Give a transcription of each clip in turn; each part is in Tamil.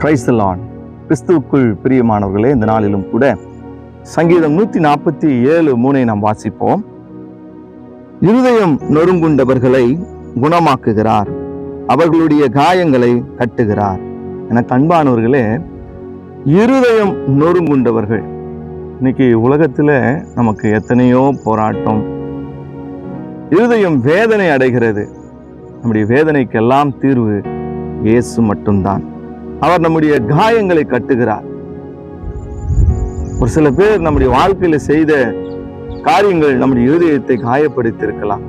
Praise the Lord. கிறிஸ்துவுக்குள் பிரியமானவர்களே, இந்த நாளிலும் கூட சங்கீதம் 147:3 நாம் வாசிப்போம். இருதயம் நொறுங்குண்டவர்களை குணமாக்குகிறார், அவர்களுடைய காயங்களை கட்டுகிறார். எனக்கு அன்பானவர்களே, இருதயம் நொறுங்குண்டவர்கள், இன்னைக்கு உலகத்துல நமக்கு எத்தனையோ போராட்டம், இருதயம் வேதனை அடைகிறது. நம்முடைய வேதனைக்கெல்லாம் தீர்வு இயேசு மட்டும்தான். அவர் நம்முடைய காயங்களை கட்டுகிறார். ஒரு சில பேர் நம்முடைய வாழ்க்கையில செய்த காரியங்கள் நம்முடைய இருதயத்தை காயப்படுத்தி இருக்கலாம்.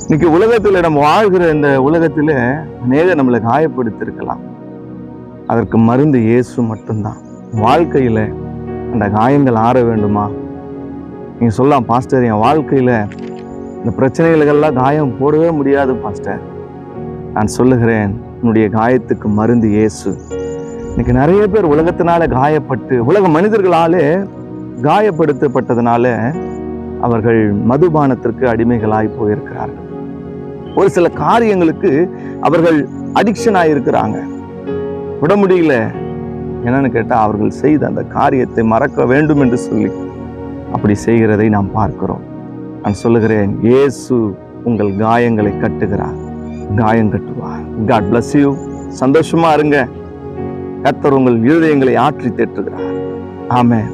இன்னைக்கு உலகத்துல நம்ம வாழ்கிற இந்த உலகத்துல அநேக நம்மளை காயப்படுத்தி இருக்கலாம். அதற்கு மருந்து இயேசு மட்டும்தான். வாழ்க்கையில அந்த காயங்கள் ஆற வேண்டுமா? நீங்க சொல்லலாம், பாஸ்டர் என் வாழ்க்கையில இந்த பிரச்சனைகளுக்கெல்லாம் காயம் போடவே முடியாது பாஸ்டர். நான் சொல்லுகிறேன், உன்னுடைய காயத்துக்கு மருந்து இயேசு. இன்னைக்கு நிறைய பேர் உலகத்தினால காயப்பட்டு, உலக மனிதர்களாலே காயப்படுத்தப்பட்டதுனால அவர்கள் மதுபானத்திற்கு அடிமைகளாய் போயிருக்கிறார்கள். ஒரு சில காரியங்களுக்கு அவர்கள் அடிக்ஷன் ஆயிருக்கிறாங்க, விட முடியல. என்னன்னு கேட்டா, அவர்கள் செய்த அந்த காரியத்தை மறக்க வேண்டும் என்று சொல்லி அப்படி செய்கிறதை நாம் பார்க்கிறோம். நான் சொல்லுகிறேன், இயேசு உங்கள் காயங்களை கட்டுகிறார், காயம் கட்டுவார். God bless you. சந்தோஷமா இருங்க. கர்த்தர் உங்கள் இருதயங்களை ஆற்றி தேற்றுகிறார். ஆமென்.